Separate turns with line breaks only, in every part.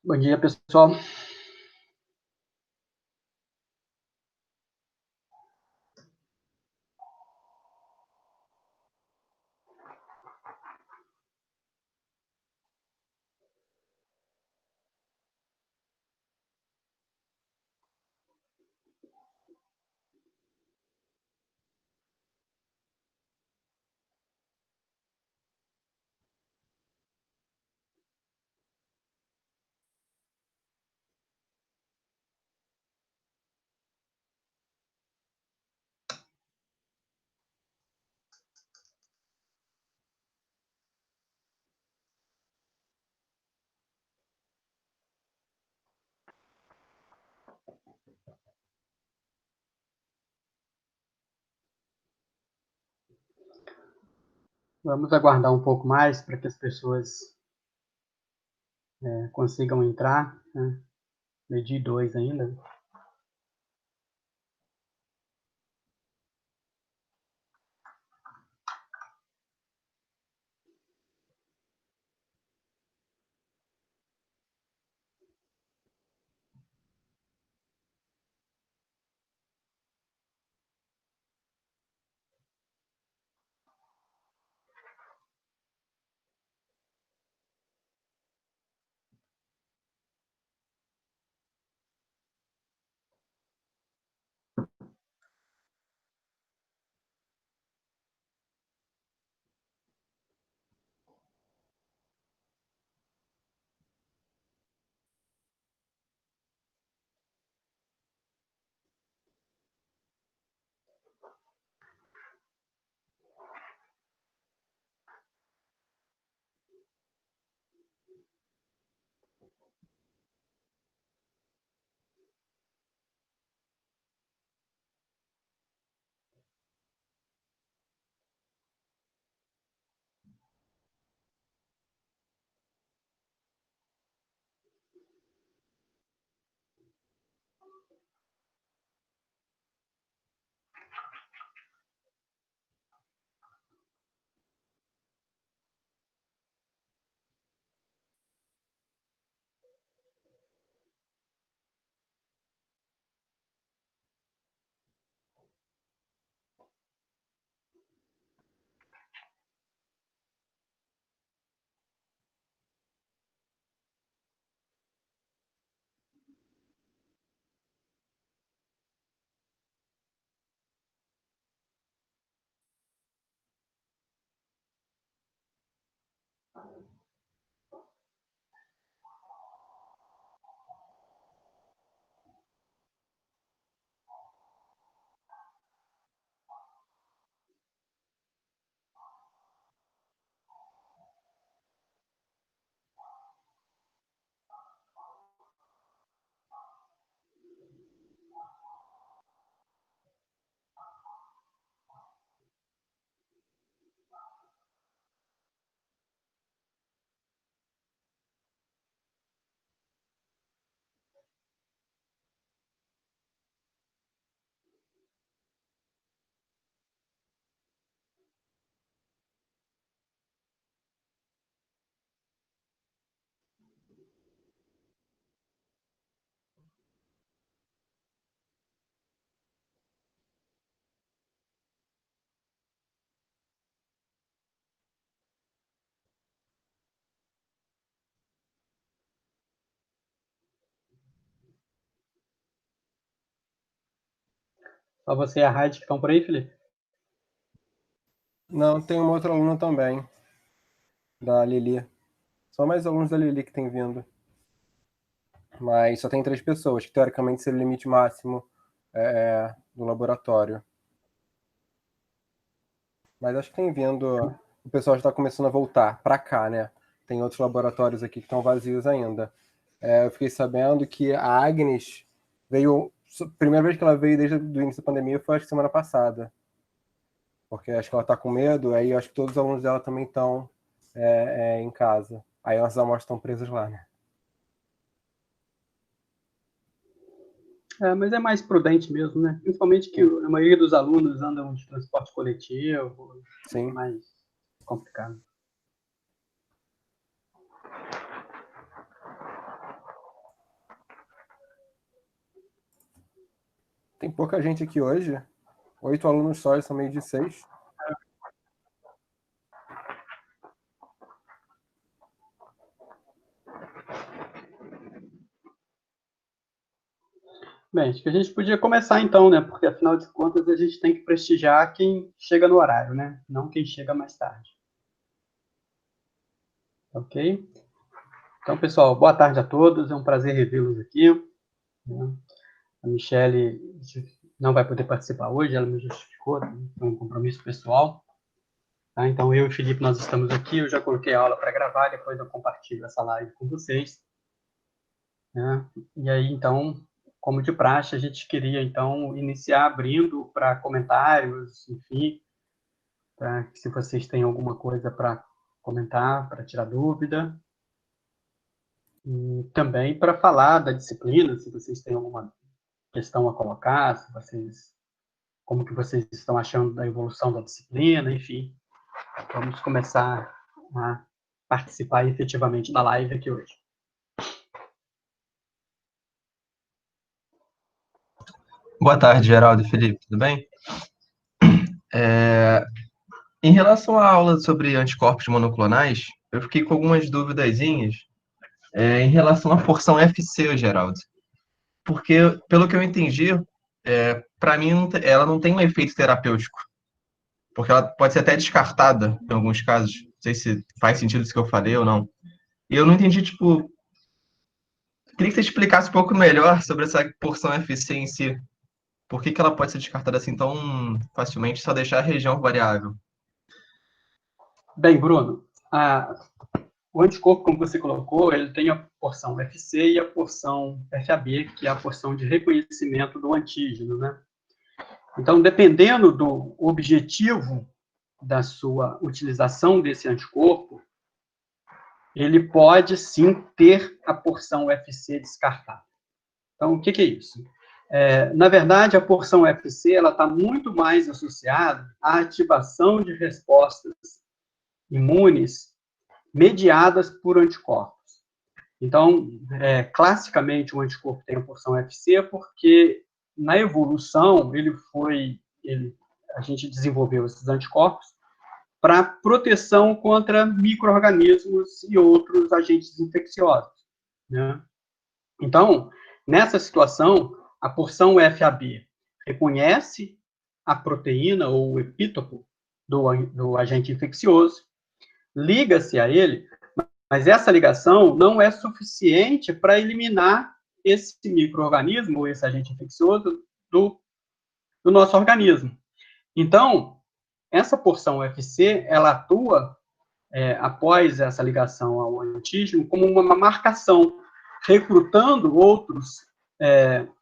Bom dia, pessoal. Vamos aguardar um pouco mais para que as pessoas consigam entrar, né? Meio-dia 2 ainda. Só você e a Raid que estão por aí, Felipe?
Não, tem uma outra aluna também, da Lili. São mais alunos da Lili que tem vindo. Mas só tem 3 pessoas, que teoricamente seria o limite máximo do laboratório. Mas acho que tem vindo. O pessoal já está começando a voltar para cá, né? Tem outros laboratórios aqui que estão vazios ainda. Eu fiquei sabendo que a Agnes veio. A primeira vez que ela veio desde o início da pandemia foi acho que semana passada. Porque acho que ela está com medo, aí acho que todos os alunos dela também estão em casa. Aí nossas amostras estão presas lá, né?
Mas é mais prudente mesmo, né? Principalmente que a maioria dos alunos andam de transporte coletivo, é
Sim.
mais complicado.
Tem pouca gente aqui hoje. 8 alunos só, são meio de 6.
Bem, acho que a gente podia começar então, né? Porque afinal de contas a gente tem que prestigiar quem chega no horário, né? Não quem chega mais tarde. Ok? Então, pessoal, boa tarde a todos. É um prazer revê-los aqui. A Michele não vai poder participar hoje, ela me justificou, foi um compromisso pessoal. Tá? Então, eu e o Felipe, nós estamos aqui. Eu já coloquei a aula para gravar, depois eu compartilho essa live com vocês. Né? E aí, então, como de praxe, a gente queria, então, iniciar abrindo para comentários, enfim, para se vocês têm alguma coisa para comentar, para tirar dúvida. E também para falar da disciplina, se vocês têm alguma questão a colocar, se vocês, como que vocês estão achando da evolução da disciplina, enfim. Vamos começar a participar efetivamente da live aqui hoje.
Boa tarde, Geraldo e Felipe, tudo bem? Em relação à aula sobre anticorpos monoclonais, eu fiquei com algumas duvidazinhas em relação à porção FC, Geraldo. Porque, pelo que eu entendi, para mim, ela não tem um efeito terapêutico. Porque ela pode ser até descartada em alguns casos. Não sei se faz sentido isso que eu falei ou não. E eu não entendi, tipo... Queria que você explicasse um pouco melhor sobre essa porção FC em si. Por que que ela pode ser descartada assim tão facilmente, só deixar a região variável?
Bem, Bruno, o anticorpo, como você colocou, ele tem a porção FC e a porção FAB, que é a porção de reconhecimento do antígeno, né? Então, dependendo do objetivo da sua utilização desse anticorpo, ele pode sim ter a porção FC descartada. Então, o que é isso? Na verdade, a porção FC ela está muito mais associada à ativação de respostas imunes mediadas por anticorpos. Então, classicamente, o anticorpo tem a porção FC porque, na evolução, a gente desenvolveu esses anticorpos para proteção contra micro-organismos e outros agentes infecciosos. Né? Então, nessa situação, a porção FAB reconhece a proteína ou o epítopo do agente infeccioso, liga-se a ele, mas essa ligação não é suficiente para eliminar esse micro-organismo ou esse agente infeccioso do nosso organismo. Então, essa porção UFC, ela atua, após essa ligação ao antígeno, como uma marcação, recrutando outros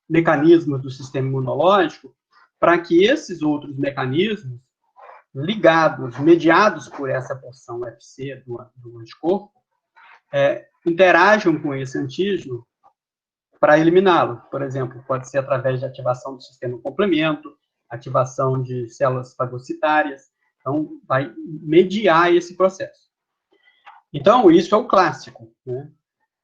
mecanismos do sistema imunológico para que esses outros mecanismos ligados, mediados por essa porção FC do anticorpo, interajam com esse antígeno para eliminá-lo. Por exemplo, pode ser através de ativação do sistema complemento, ativação de células fagocitárias. Então, vai mediar esse processo. Então, isso é o clássico. Né?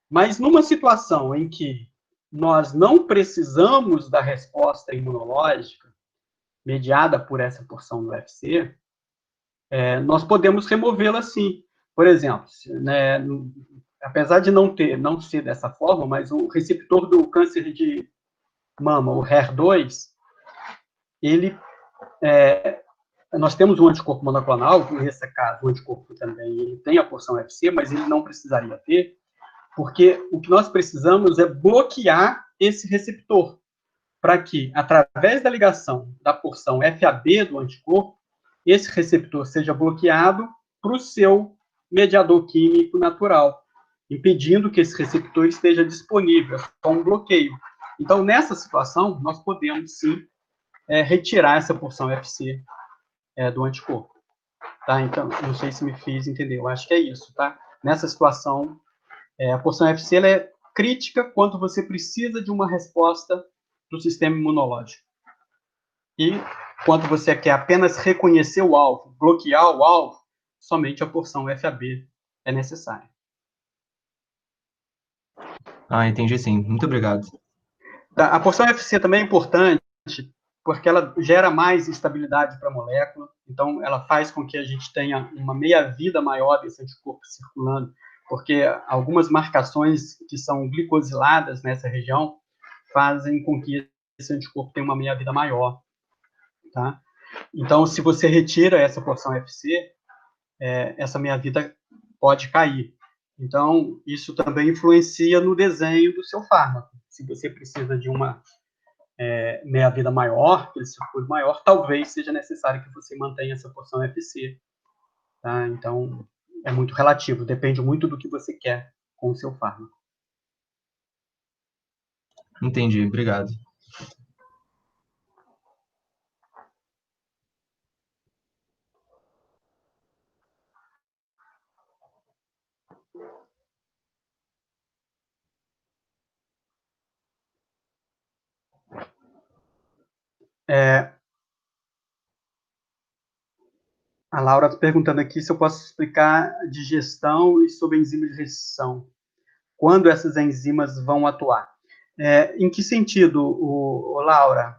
Mas numa situação em que nós não precisamos da resposta imunológica mediada por essa porção do UFC, nós podemos removê-la sim. Por exemplo, né, apesar de não ser dessa forma, mas o receptor do câncer de mama, o HER2, nós temos um anticorpo monoclonal, nesse caso, o anticorpo também ele tem a porção FC, mas ele não precisaria ter, porque o que nós precisamos é bloquear esse receptor, para que, através da ligação da porção FAB do anticorpo, esse receptor seja bloqueado para o seu mediador químico natural, impedindo que esse receptor esteja disponível, com um bloqueio. Então, nessa situação, nós podemos, sim, retirar essa porção FC do anticorpo. Tá? Então, não sei se me fiz entender, eu acho que é isso. Tá? Nessa situação, a porção FC ela é crítica quando você precisa de uma resposta do sistema imunológico. E quando você quer apenas reconhecer o alvo, bloquear o alvo, somente a porção FAB é necessária.
Ah, entendi sim. Muito obrigado.
A porção FC também é importante porque ela gera mais estabilidade para a molécula, então ela faz com que a gente tenha uma meia-vida maior desse anticorpo circulando, porque algumas marcações que são glicosiladas nessa região fazem com que esse anticorpo tenha uma meia-vida maior, tá? Então, se você retira essa porção FC, essa meia-vida pode cair. Então, isso também influencia no desenho do seu fármaco. Se você precisa de uma meia-vida maior, que ele circule maior, talvez seja necessário que você mantenha essa porção FC. Tá? Então, é muito relativo, depende muito do que você quer com o seu fármaco.
Entendi, obrigado.
A Laura está perguntando aqui se eu posso explicar digestão e sobre enzimas de restrição. Quando essas enzimas vão atuar? Em que sentido, Laura?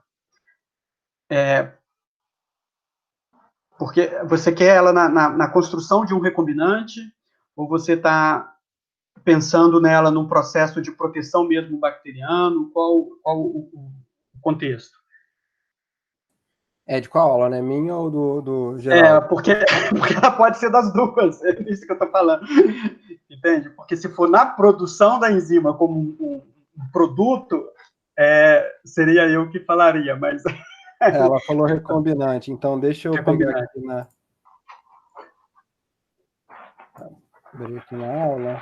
Porque você quer ela na construção de um recombinante ou você está pensando nela num processo de proteção mesmo bacteriano? Qual o contexto?
De qual aula, né? Minha ou do geral?
Porque ela pode ser das duas, é isso que eu estou falando. Entende? Porque se for na produção da enzima como um produto, seria eu que falaria, mas...
Ela falou recombinante, então deixa eu pegar aqui abrir aqui na aula.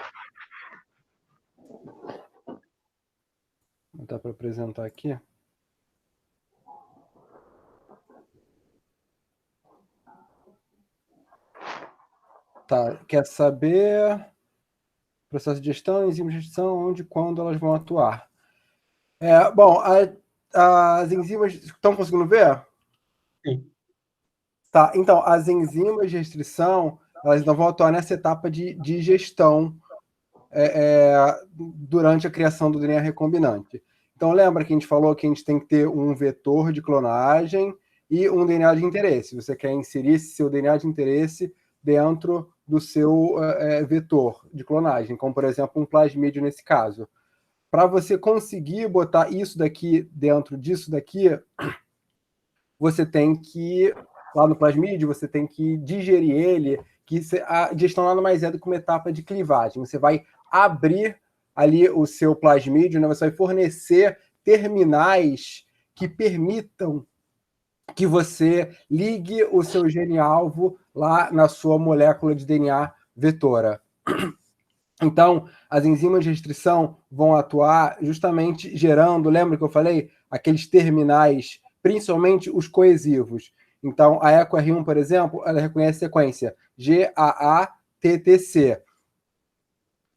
Não dá para apresentar aqui. Tá, quer saber processo de gestão, enzimas de gestão, onde e quando elas vão atuar. Bom, as enzimas... Estão conseguindo ver?
Sim.
Tá, então, as enzimas de restrição, elas não vão atuar nessa etapa de digestão durante a criação do DNA recombinante. Então, lembra que a gente falou que a gente tem que ter um vetor de clonagem e um DNA de interesse. Você quer inserir esse seu DNA de interesse dentro do seu vetor de clonagem, como, por exemplo, um plasmídio nesse caso. Para você conseguir botar isso daqui dentro disso daqui, você tem que, lá no plasmídio, você tem que digerir ele, que a digestão nada mais é do que uma etapa de clivagem. Você vai abrir ali o seu plasmídio, né? Você vai fornecer terminais que permitam que você ligue o seu gene-alvo lá na sua molécula de DNA vetora. Então, as enzimas de restrição vão atuar justamente gerando, lembra que eu falei? Aqueles terminais, principalmente os coesivos. Então, a EcoR1, por exemplo, ela reconhece a sequência GAATTC.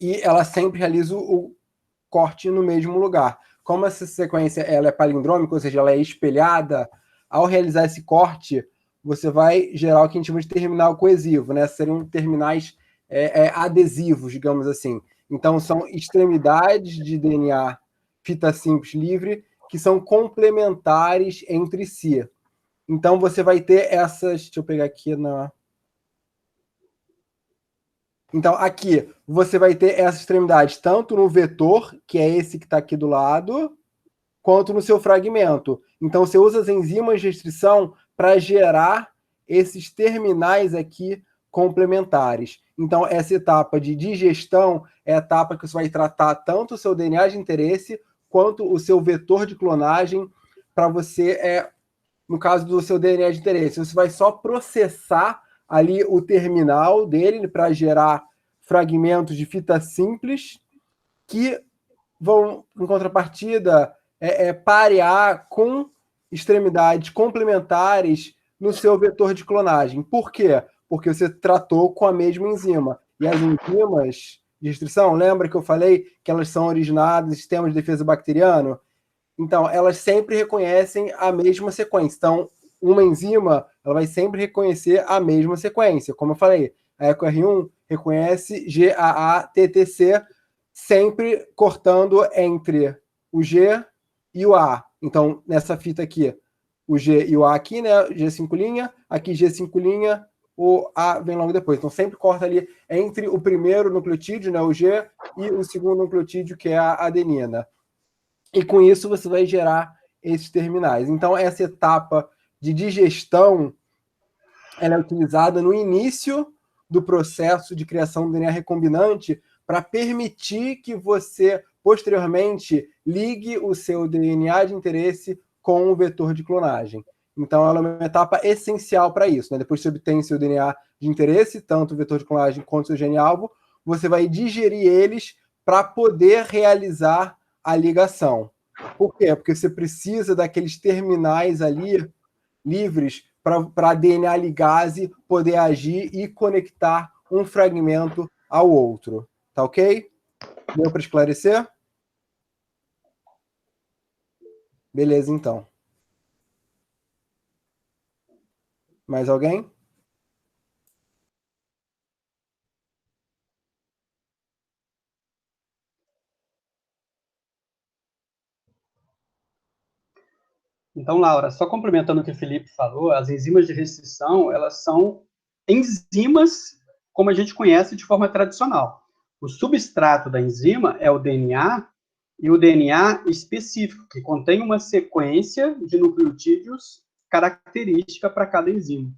E ela sempre realiza o corte no mesmo lugar. Como essa sequência ela é palindrômica, ou seja, ela é espelhada, ao realizar esse corte, você vai gerar o que a gente chama de terminal coesivo, né? Seriam terminais adesivos, digamos assim. Então, são extremidades de DNA fita simples livre que são complementares entre si. Então, você vai ter essas... Deixa eu pegar aqui na... Então, aqui, você vai ter essas extremidades tanto no vetor, que é esse que está aqui do lado, quanto no seu fragmento. Então, você usa as enzimas de restrição para gerar esses terminais aqui complementares. Então, essa etapa de digestão é a etapa que você vai tratar tanto o seu DNA de interesse quanto o seu vetor de clonagem para você, no caso do seu DNA de interesse, você vai só processar ali o terminal dele para gerar fragmentos de fita simples que vão, em contrapartida, parear com extremidades complementares no seu vetor de clonagem. Por quê? Porque você tratou com a mesma enzima. E as enzimas de restrição, lembra que eu falei que elas são originadas em sistemas de defesa bacteriano? Então, elas sempre reconhecem a mesma sequência. Então, uma enzima ela vai sempre reconhecer a mesma sequência. Como eu falei, a EcoR1 reconhece GAATTC, sempre cortando entre o G e o A. Então, nessa fita aqui, o G e o A aqui, né? G5', aqui G5', o A vem logo depois. Então, sempre corta ali entre o primeiro nucleotídeo, né, o G, e o segundo nucleotídeo, que é a adenina. E com isso você vai gerar esses terminais. Então, essa etapa de digestão ela é utilizada no início do processo de criação do DNA recombinante para permitir que você, posteriormente, ligue o seu DNA de interesse com o vetor de clonagem. Então, ela é uma etapa essencial para isso. Né? Depois que você obtém seu DNA de interesse, tanto o vetor de clonagem quanto o seu gene-alvo, você vai digerir eles para poder realizar a ligação. Por quê? Porque você precisa daqueles terminais ali livres para a DNA ligase poder agir e conectar um fragmento ao outro. Tá ok? Deu para esclarecer? Beleza, então. Mais alguém?
Então, Laura, só complementando o que o Felipe falou, as enzimas de restrição, elas são enzimas como a gente conhece de forma tradicional. O substrato da enzima é o DNA, e o DNA específico, que contém uma sequência de nucleotídeos característica para cada enzima.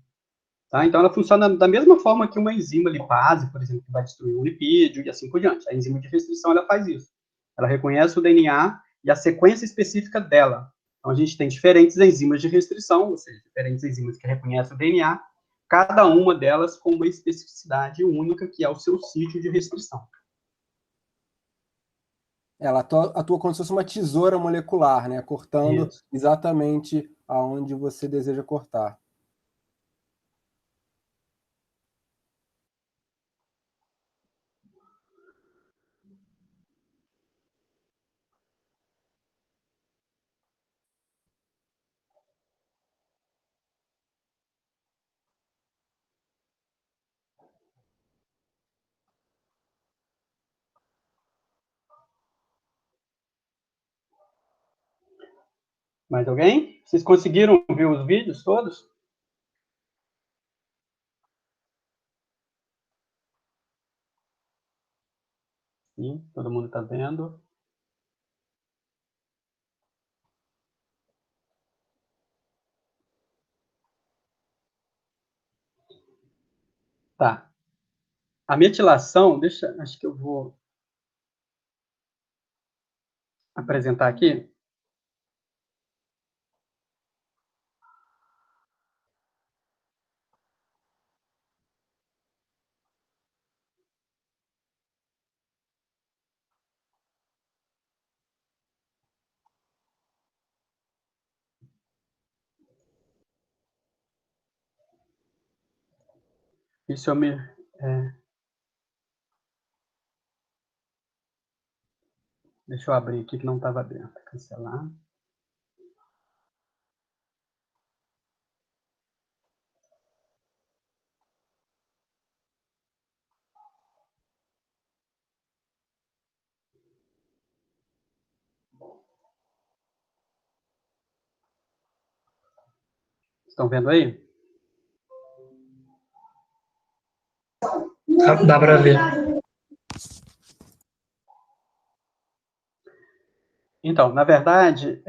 Tá? Então, ela funciona da mesma forma que uma enzima lipase, por exemplo, que vai destruir um lipídio e assim por diante. A enzima de restrição, ela faz isso. Ela reconhece o DNA e a sequência específica dela. Então, a gente tem diferentes enzimas de restrição, ou seja, diferentes enzimas que reconhecem o DNA, cada uma delas com uma especificidade única, que é o seu sítio de restrição.
Ela atua como se fosse uma tesoura molecular, né? Cortando
Isso.
exatamente aonde você deseja cortar.
Mais alguém? Vocês conseguiram ver os vídeos todos? Sim, todo mundo está vendo. Tá. A metilação, acho que eu vou apresentar aqui. Isso eu me... Deixa eu abrir aqui que não estava aberto. Cancelar. Estão vendo aí?
Dá para ver.
Então, na verdade,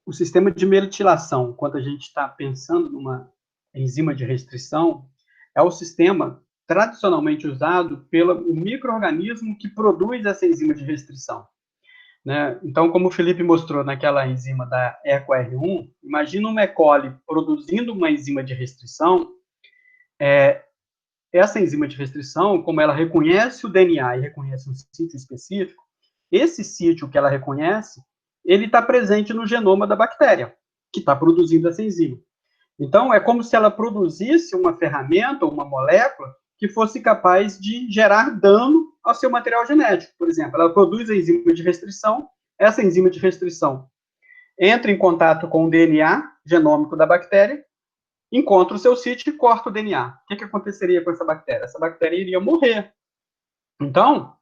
o sistema de metilação, quando a gente está pensando numa enzima de restrição, é o sistema tradicionalmente usado pelo micro-organismo que produz essa enzima de restrição. Né? Então, como o Felipe mostrou naquela enzima da EcoR1, imagina uma E. coli produzindo uma enzima de restrição. Essa enzima de restrição, como ela reconhece o DNA e reconhece um sítio específico, esse sítio que ela reconhece, ele está presente no genoma da bactéria, que está produzindo essa enzima. Então, é como se ela produzisse uma ferramenta, uma molécula, que fosse capaz de gerar dano ao seu material genético. Por exemplo, ela produz a enzima de restrição, essa enzima de restrição entra em contato com o DNA genômico da bactéria, encontra o seu sítio e corta o DNA. O que aconteceria com essa bactéria? Essa bactéria iria morrer. Então,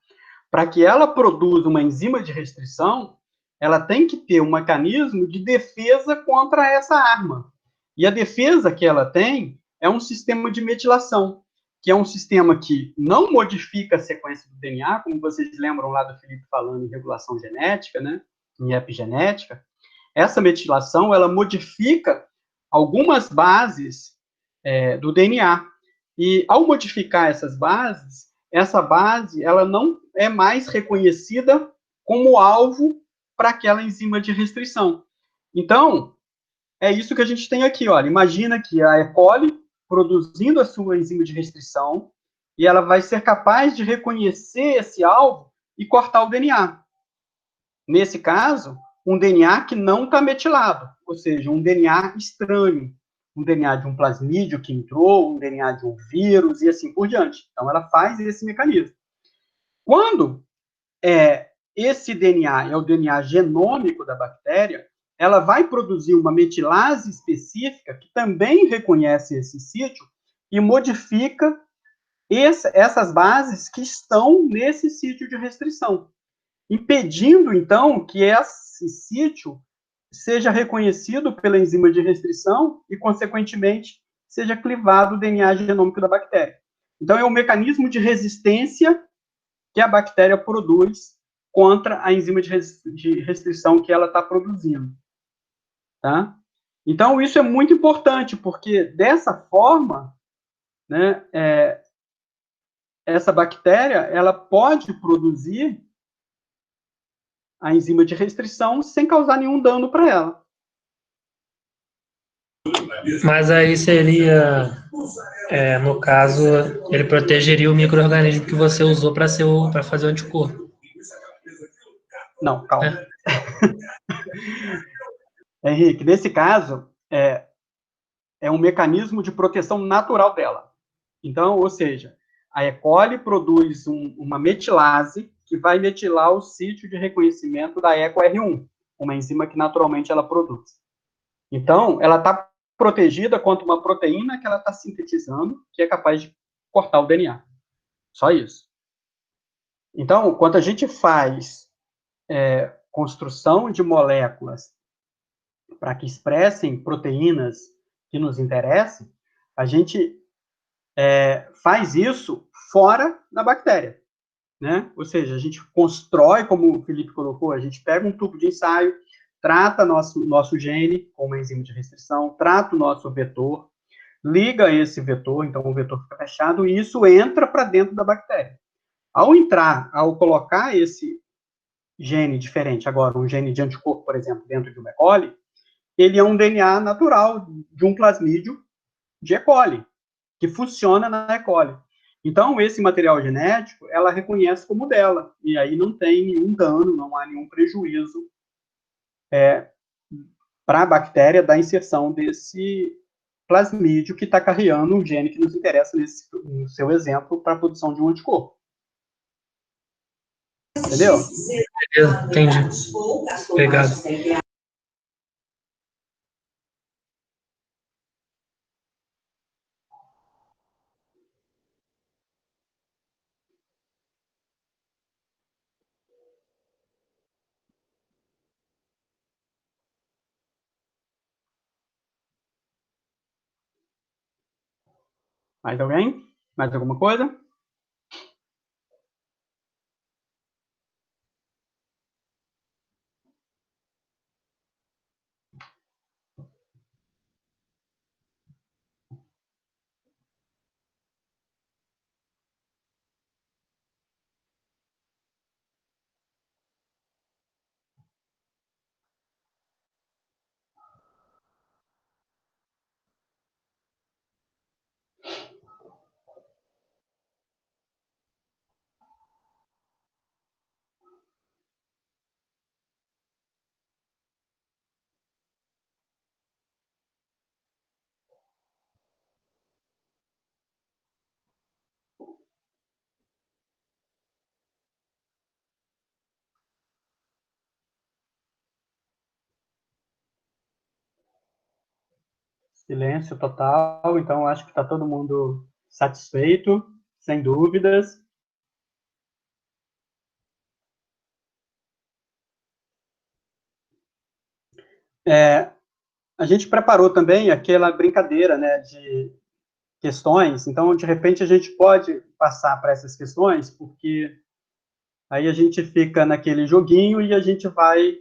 para que ela produza uma enzima de restrição, ela tem que ter um mecanismo de defesa contra essa arma. E a defesa que ela tem é um sistema de metilação, que é um sistema que não modifica a sequência do DNA, como vocês lembram lá do Felipe falando em regulação genética, né, em epigenética. Essa metilação, ela modifica algumas bases do DNA. E, ao modificar essas bases, essa base ela não é mais reconhecida como alvo para aquela enzima de restrição. Então, é isso que a gente tem aqui. Olha, imagina que a E. coli produzindo a sua enzima de restrição e ela vai ser capaz de reconhecer esse alvo e cortar o DNA. Nesse caso, um DNA que não está metilado, ou seja, um DNA estranho, um DNA de um plasmídio que entrou, um DNA de um vírus e assim por diante. Então, ela faz esse mecanismo. Quando esse DNA é o DNA genômico da bactéria, ela vai produzir uma metilase específica que também reconhece esse sítio e modifica essas bases que estão nesse sítio de restrição, impedindo, então, que esse sítio seja reconhecido pela enzima de restrição e, consequentemente, seja clivado o DNA genômico da bactéria. Então, é um mecanismo de resistência que a bactéria produz contra a enzima de restrição que ela está produzindo. Tá? Então, isso é muito importante, porque, dessa forma, né, essa bactéria ela pode produzir a enzima de restrição sem causar nenhum dano para ela.
Mas aí seria, no caso, ele protegeria o micro-organismo que você usou para fazer o anticorpo.
Não, calma. Henrique, nesse caso, é um mecanismo de proteção natural dela. Então, ou seja, a E. coli produz uma metilase que vai metilar o sítio de reconhecimento da EcoR1, uma enzima que naturalmente ela produz. Então, ela está protegida contra uma proteína que ela está sintetizando, que é capaz de cortar o DNA. Só isso. Então, quando a gente faz construção de moléculas para que expressem proteínas que nos interessem, a gente faz isso fora da bactéria, né? Ou seja, a gente constrói, como o Felipe colocou, a gente pega um tubo de ensaio, trata nosso gene com uma enzima de restrição, trata o nosso vetor, liga esse vetor, então o vetor fica fechado, e isso entra para dentro da bactéria. Ao colocar esse gene diferente, agora um gene de anticorpo, por exemplo, dentro de uma E. coli, ele é um DNA natural de um plasmídio de E. coli, que funciona na E. coli. Então, esse material genético, ela reconhece como dela, e aí não tem nenhum dano, não há nenhum prejuízo para a bactéria da inserção desse plasmídio que está carregando um gene que nos interessa, no seu exemplo, para a produção de um anticorpo. Entendeu?
Beleza, entendi. Obrigado.
Mais alguém? Mais alguma coisa? Silêncio total, então acho que está todo mundo satisfeito, sem dúvidas. A gente preparou também aquela brincadeira, né, de questões, então, de repente, a gente pode passar para essas questões, porque aí a gente fica naquele joguinho e a gente vai,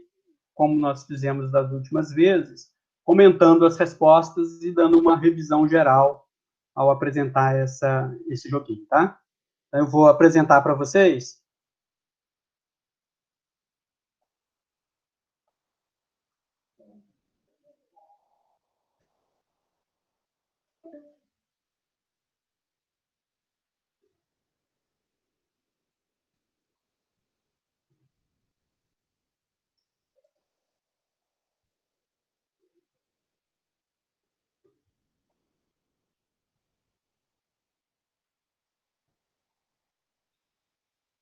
como nós fizemos das últimas vezes, comentando as respostas e dando uma revisão geral ao apresentar esse joguinho, tá? Eu vou apresentar para vocês.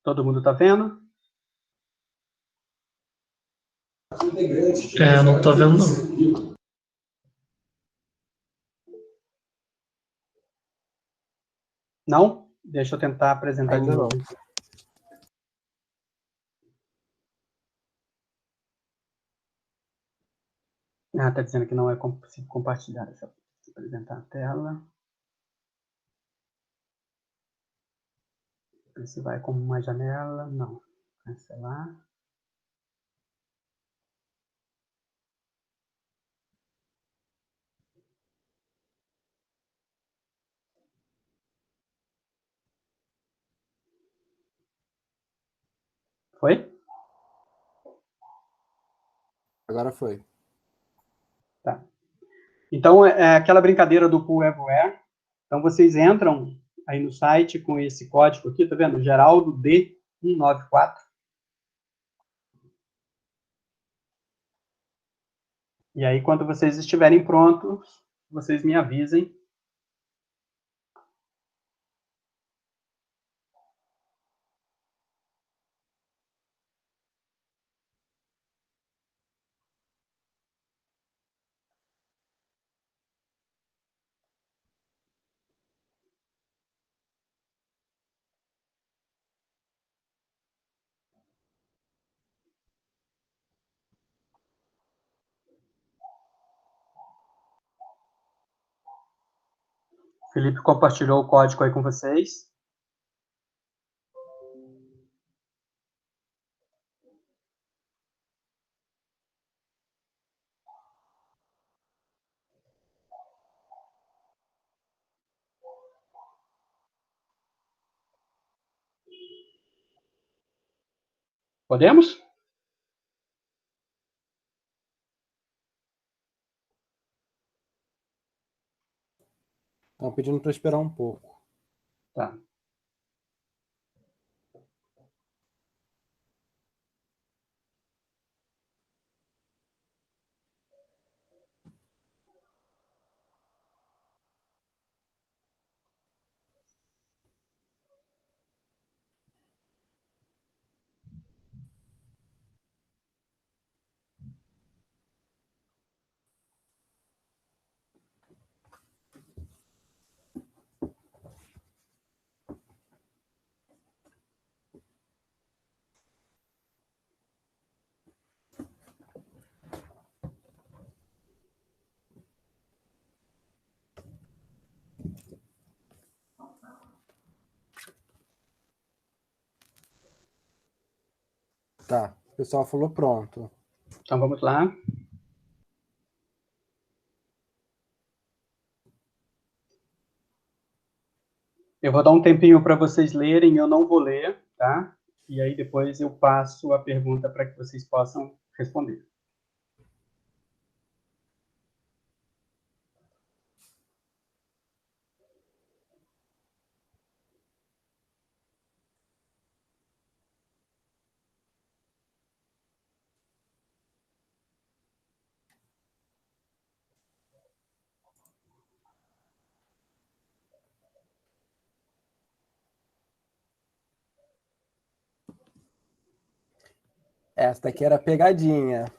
Todo mundo está vendo?
Não estou vendo, não.
Não? Deixa eu tentar apresentar
Ainda
de novo.
não.
Está dizendo que não é possível compartilhar. Deixa eu apresentar a tela. Se vai como uma janela. Não. Cancelar. Foi?
Agora foi.
Tá. Então, é aquela brincadeira do Pool Everywhere. Então, vocês entram aí no site com esse código aqui, tá vendo? Geraldo D194. E aí, quando vocês estiverem prontos, vocês me avisem. O Felipe compartilhou o código aí com vocês. Podemos?
Estão pedindo para esperar um pouco.
Tá.
Tá, o pessoal falou pronto.
Então, vamos lá. Eu vou dar um tempinho para vocês lerem, eu não vou ler, tá? E aí depois eu passo a pergunta para que vocês possam responder.
Essa daqui era a pegadinha.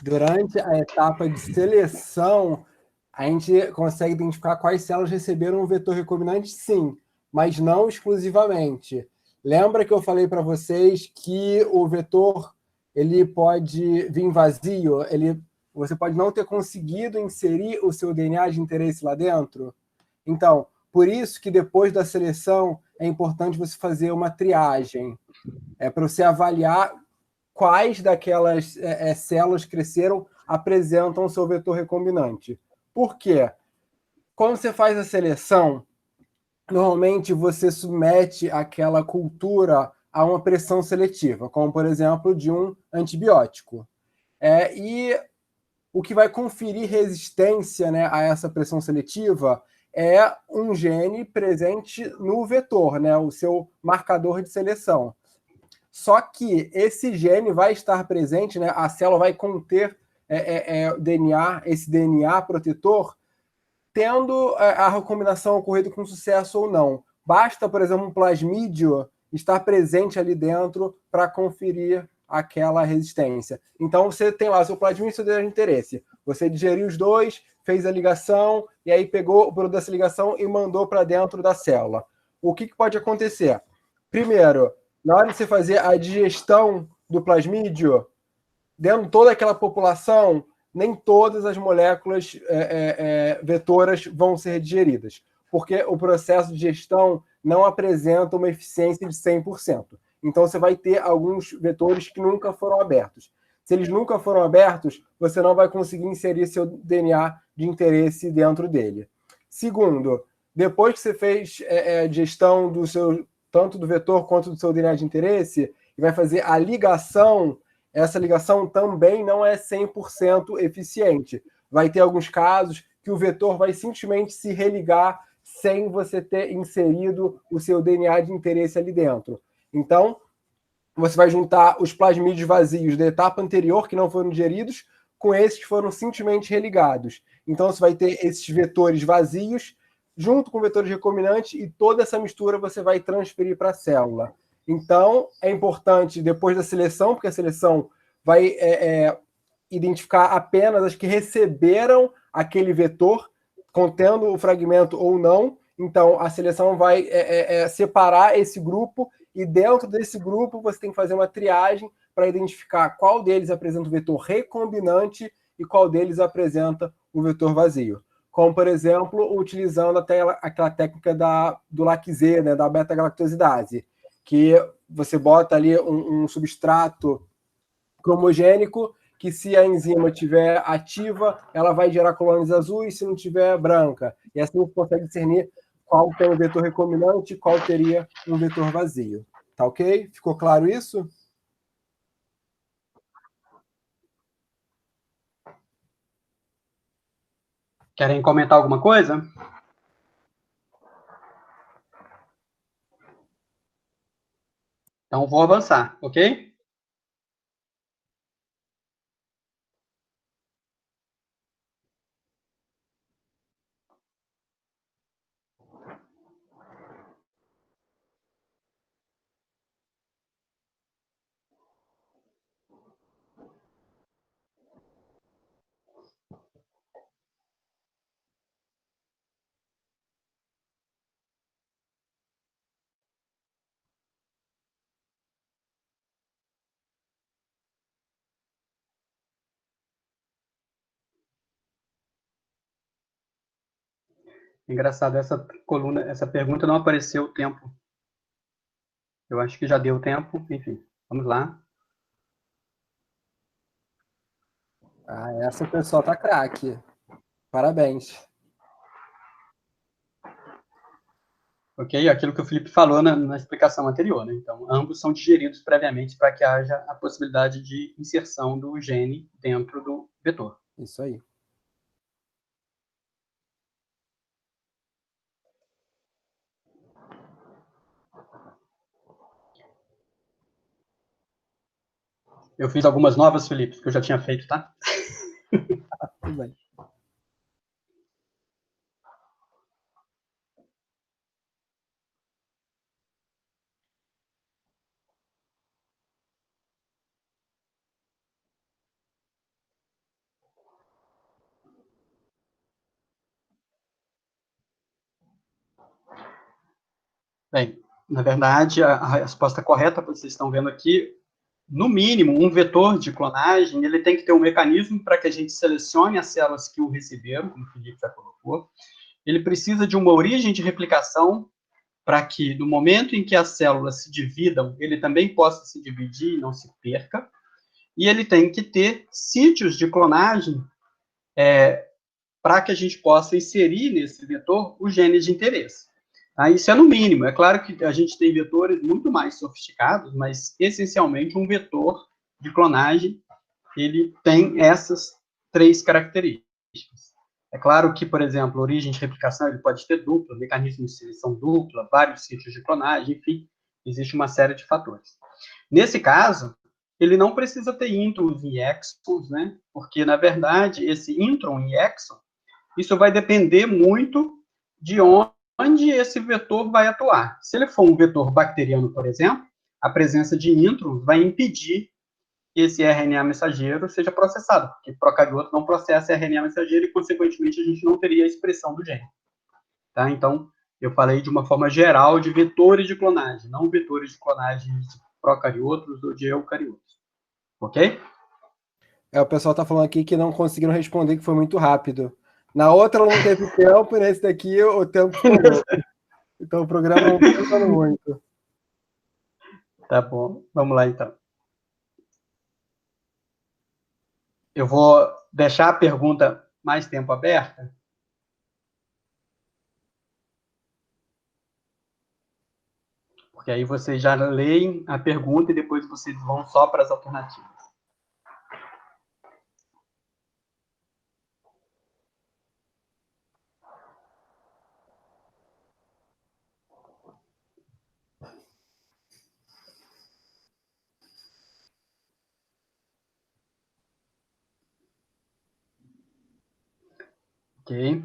Durante a etapa de seleção, a gente consegue identificar quais células receberam um vetor recombinante, sim, mas não exclusivamente. Lembra que eu falei para vocês que o vetor ele pode vir vazio, ele você pode não ter conseguido inserir o seu DNA de interesse lá dentro. Então, por isso que depois da seleção é importante você fazer uma triagem, para você avaliar quais daquelas células que cresceram apresentam o seu vetor recombinante. Por quê? Quando você faz a seleção, normalmente você submete aquela cultura a uma pressão seletiva, como, por exemplo, de um antibiótico. E o que vai conferir resistência, né, a essa pressão seletiva é um gene presente no vetor, né, o seu marcador de seleção. Só que esse gene vai estar presente, né, a célula vai conter DNA, esse DNA protetor, tendo a recombinação ocorrido com sucesso ou não. Basta, por exemplo, um plasmídio estar presente ali dentro para conferir aquela resistência. Então, você tem lá seu plasmídio e seu DNA de interesse. Você digeriu os dois, fez a ligação, e aí pegou o produto dessa ligação e mandou para dentro da célula. O que pode acontecer? Primeiro, na hora de você fazer a digestão do plasmídio, dentro de toda aquela população, nem todas as moléculas vetoras vão ser digeridas, porque o processo de digestão não apresenta uma eficiência de 100%. Então, você vai ter alguns vetores que nunca foram abertos. Se eles nunca foram abertos, você não vai conseguir inserir seu DNA de interesse dentro dele. Segundo, depois que você fez a digestão do seu, tanto do vetor quanto do seu DNA de interesse, e vai fazer a ligação, essa ligação também não é 100% eficiente. Vai ter alguns casos que o vetor vai simplesmente se religar sem você ter inserido o seu DNA de interesse ali dentro. Então, você vai juntar os plasmídios vazios da etapa anterior, que não foram digeridos, com esses que foram simplesmente religados. Então, você vai ter esses vetores vazios, junto com vetores recombinantes, e toda essa mistura você vai transferir para a célula. Então, é importante, depois da seleção, porque a seleção vai identificar apenas as que receberam aquele vetor, contendo o fragmento ou não. Então, a seleção vai separar esse grupo, e dentro desse grupo você tem que fazer uma triagem para identificar qual deles apresenta o vetor recombinante e qual deles apresenta o vetor vazio. Como, por exemplo, utilizando até aquela técnica do LAC-Z, né, da beta-galactosidase, que você bota ali um substrato cromogênico, que se a enzima estiver ativa, ela vai gerar colônias azuis, se não tiver, branca. E assim você consegue discernir qual tem um vetor recombinante e qual teria um vetor vazio. Tá ok? Ficou claro isso?
Querem comentar alguma coisa? Então, vou avançar, ok? Engraçado, essa pergunta não apareceu o tempo. Eu acho que já deu tempo. Enfim, vamos lá.
Essa o pessoal tá craque. Parabéns.
Ok? Aquilo que o Felipe falou na explicação anterior, né? Então, ambos são digeridos previamente para que haja a possibilidade de inserção do gene dentro do vetor.
Isso aí.
Eu fiz algumas novas, Felipe, que eu já tinha feito, tá?
Tudo bem.
Bem, na verdade, a resposta correta, vocês estão vendo aqui, no mínimo, um vetor de clonagem, ele tem que ter um mecanismo para que a gente selecione as células que o receberam, como o Felipe já colocou. Ele precisa de uma origem de replicação para que, no momento em que as células se dividam, ele também possa se dividir e não se perca. E ele tem que ter sítios de clonagem para que a gente possa inserir nesse vetor os genes de interesse. Isso é no mínimo. É claro que a gente tem vetores muito mais sofisticados, mas, essencialmente, um vetor de clonagem, ele tem essas 3 características. É claro que, por exemplo, a origem de replicação ele pode ter dupla, mecanismo de seleção dupla, vários sítios de clonagem, enfim, existe uma série de fatores. Nesse caso, ele não precisa ter introns e exons, né? Porque, na verdade, esse intron e exon, isso vai depender muito de onde esse vetor vai atuar. Se ele for um vetor bacteriano, por exemplo, a presença de introns vai impedir que esse RNA mensageiro seja processado, porque procarioto não processa RNA mensageiro e, consequentemente, a gente não teria a expressão do gene. Tá? Então, eu falei de uma forma geral de vetores de clonagem, não vetores de clonagem de procariotos ou de eucariotos. Ok?
O pessoal está falando aqui que não conseguiram responder, que foi muito rápido. Na outra não teve tempo, e nesse daqui o tempo estourou. Então o programa não está usando muito.
Tá bom, vamos lá então. Eu vou deixar a pergunta mais tempo aberta. Porque aí vocês já leem a pergunta e depois vocês vão só para as alternativas. Ok.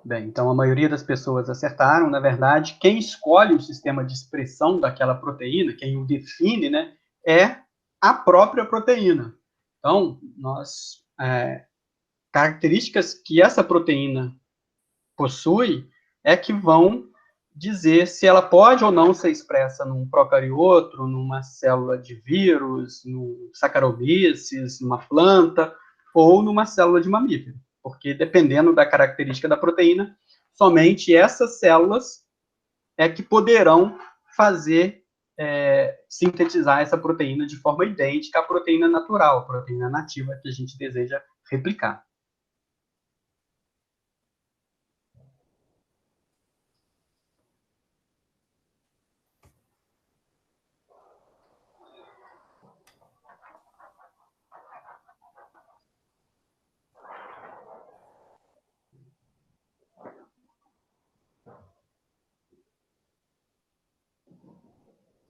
Bem, então a maioria das pessoas acertaram. Na verdade, quem escolhe o sistema de expressão daquela proteína, quem o define, né, é a própria proteína. Então, características que essa proteína possui é que vão dizer se ela pode ou não ser expressa num procarioto, numa célula de vírus, num Saccharomyces, numa planta ou numa célula de mamífero. Porque, dependendo da característica da proteína, somente essas células é que poderão fazer, sintetizar essa proteína de forma idêntica à proteína natural, a proteína nativa que a gente deseja replicar.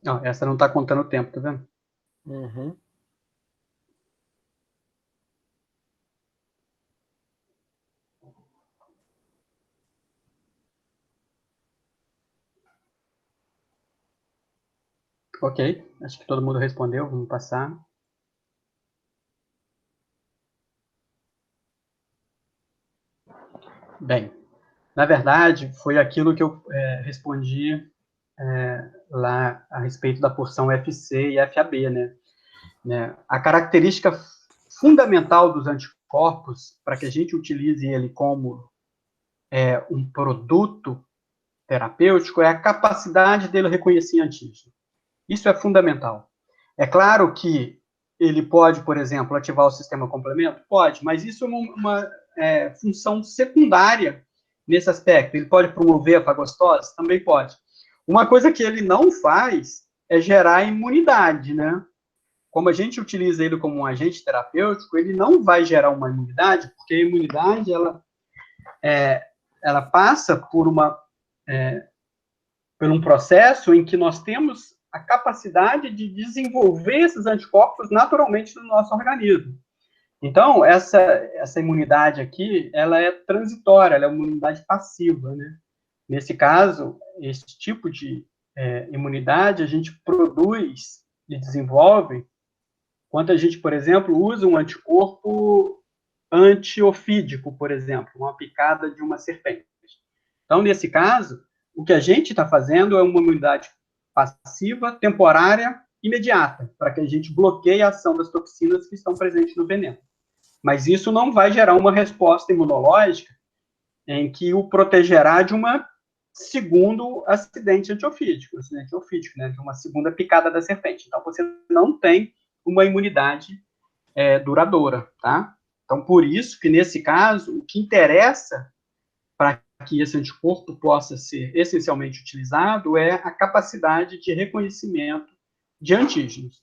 Não, essa não está contando o tempo, tá vendo?
Uhum.
Ok, acho que todo mundo respondeu, vamos passar. Bem, na verdade, foi aquilo que eu respondi lá a respeito da porção FC e FAB, né? A característica fundamental dos anticorpos, para que a gente utilize ele como um produto terapêutico, é a capacidade dele reconhecer antígeno. Isso é fundamental. É claro que ele pode, por exemplo, ativar o sistema complemento? Pode, mas isso é uma função secundária nesse aspecto. Ele pode promover a fagostose? Também pode. Uma coisa que ele não faz é gerar imunidade, né? Como a gente utiliza ele como um agente terapêutico, ele não vai gerar uma imunidade, porque a imunidade, ela passa por um processo em que nós temos a capacidade de desenvolver esses anticorpos naturalmente no nosso organismo. Então, essa imunidade aqui, ela é transitória, ela é uma imunidade passiva, né? Nesse caso, esse tipo de imunidade a gente produz e desenvolve quando a gente, por exemplo, usa um anticorpo antiofídico, por exemplo, uma picada de uma serpente. Então, nesse caso, o que a gente está fazendo é uma imunidade passiva, temporária, imediata, para que a gente bloqueie a ação das toxinas que estão presentes no veneno. Mas isso não vai gerar uma resposta imunológica em que o protegerá de uma segundo acidente antiofídico, né, de uma segunda picada da serpente. Então, você não tem uma imunidade duradoura, tá? Então, por isso que, nesse caso, o que interessa para que esse anticorpo possa ser essencialmente utilizado é a capacidade de reconhecimento de antígenos,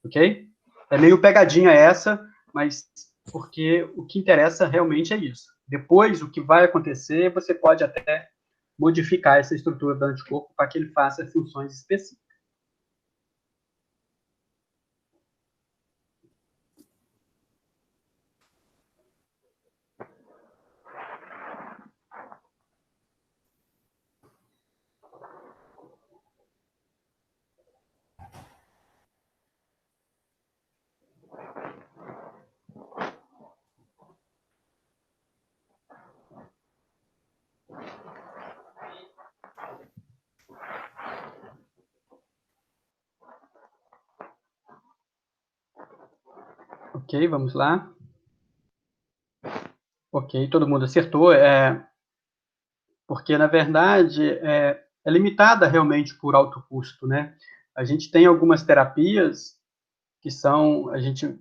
ok? É meio pegadinha essa, mas porque o que interessa realmente é isso. Depois, o que vai acontecer, você pode até modificar essa estrutura do anticorpo para que ele faça funções específicas. Ok, vamos lá. Ok, todo mundo acertou. Porque, na verdade, é limitada realmente por alto custo, né? A gente tem algumas terapias que são,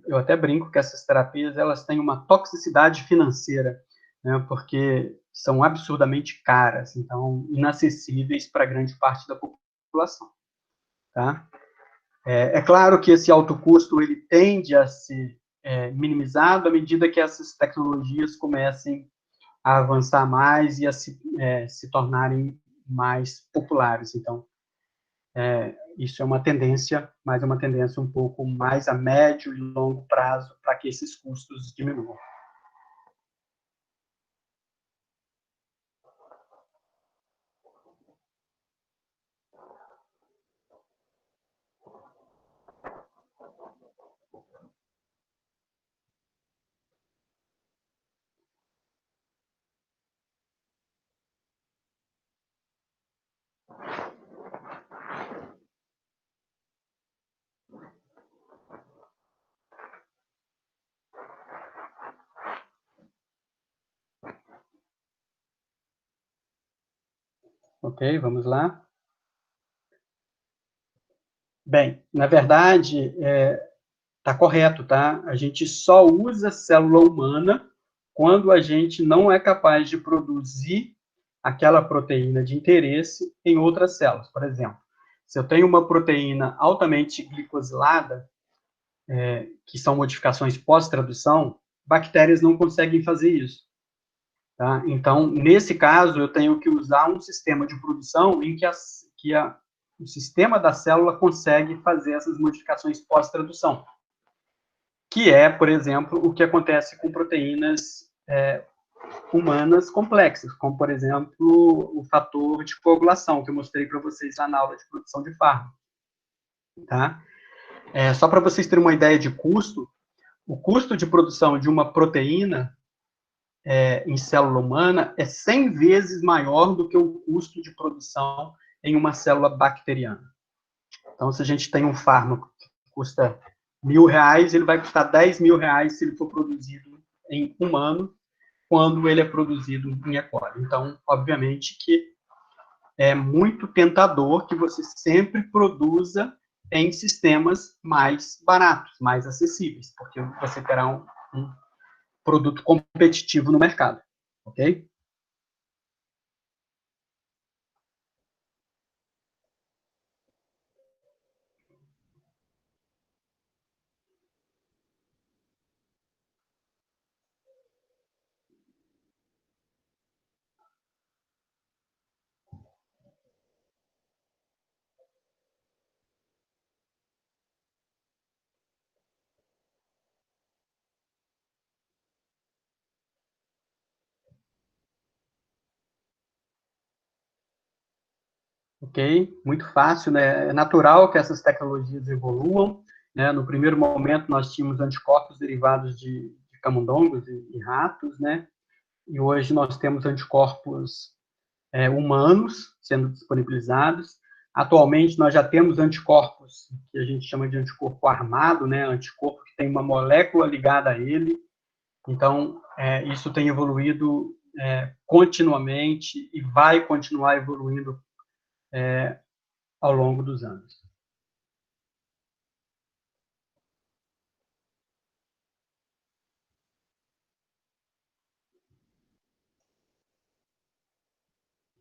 eu até brinco que essas terapias, elas têm uma toxicidade financeira, né? Porque são absurdamente caras, então, inacessíveis para grande parte da população, tá? É claro que esse alto custo, ele tende a ser minimizado à medida que essas tecnologias comecem a avançar mais e a se tornarem mais populares. Então, isso é uma tendência, mas é uma tendência um pouco mais a médio e longo prazo para que esses custos diminuam. Ok, vamos lá. Bem, na verdade, está correto, tá? A gente só usa célula humana quando a gente não é capaz de produzir aquela proteína de interesse em outras células. Por exemplo, se eu tenho uma proteína altamente glicosilada, que são modificações pós-tradução, bactérias não conseguem fazer isso. Tá? Então, nesse caso, eu tenho que usar um sistema de produção em que o sistema da célula consegue fazer essas modificações pós-tradução, que é, por exemplo, o que acontece com proteínas humanas complexas, como, por exemplo, o fator de coagulação, que eu mostrei para vocês lá na aula de produção de fármaco. Tá? Só para vocês terem uma ideia de custo, o custo de produção de uma proteína em célula humana é 100 vezes maior do que o custo de produção em uma célula bacteriana. Então, se a gente tem um fármaco que custa R$1.000, ele vai custar R$10.000 se ele for produzido em humano, quando ele é produzido em E. coli. Então, obviamente que é muito tentador que você sempre produza em sistemas mais baratos, mais acessíveis, porque você terá um produto competitivo no mercado, ok? Ok? Muito fácil, né? É natural que essas tecnologias evoluam, né? No primeiro momento, nós tínhamos anticorpos derivados de camundongos e ratos, né? E hoje nós temos anticorpos humanos sendo disponibilizados. Atualmente, nós já temos anticorpos, que a gente chama de anticorpo armado, né? Anticorpo que tem uma molécula ligada a ele. Então, isso tem evoluído continuamente e vai continuar evoluindo ao longo dos anos.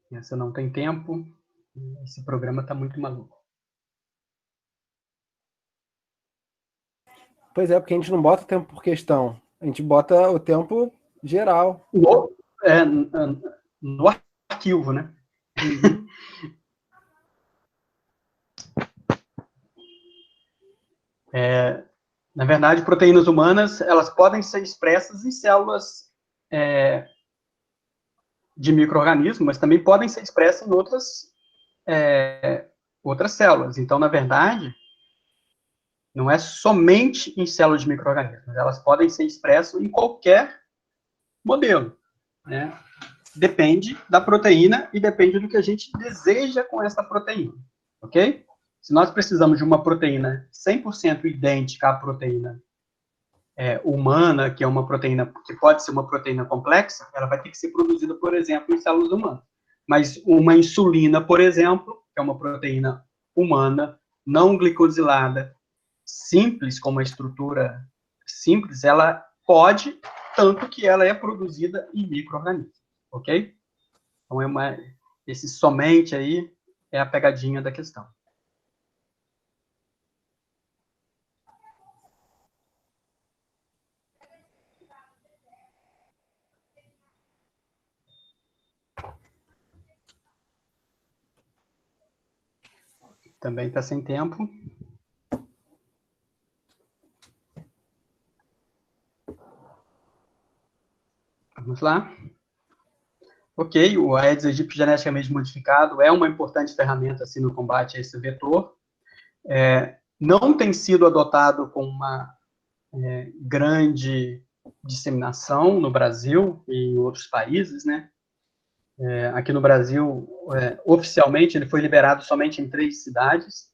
Essa não tem tempo. Esse programa está muito maluco.
Pois é, porque a gente não bota tempo por questão. A gente bota o tempo geral.
No arquivo, né? Na verdade, proteínas humanas, elas podem ser expressas em células de micro-organismos, mas também podem ser expressas em outras células. Então, na verdade, não é somente em células de micro-organismos, elas podem ser expressas em qualquer modelo, né? Depende da proteína e depende do que a gente deseja com essa proteína, ok? Se nós precisamos de uma proteína 100% idêntica à proteína humana, que é uma proteína que pode ser uma proteína complexa, ela vai ter que ser produzida, por exemplo, em células humanas. Mas uma insulina, por exemplo, que é uma proteína humana, não glicosilada, simples, com uma estrutura simples, ela pode, tanto que ela é produzida em micro-organismos, ok? Então, esse somente aí é a pegadinha da questão. Também está sem tempo. Vamos lá. Ok, o Aedes aegypti geneticamente modificado é uma importante ferramenta assim, no combate a esse vetor. Não tem sido adotado com uma grande disseminação no Brasil e em outros países, né? Aqui no Brasil, oficialmente, ele foi liberado somente em 3 cidades,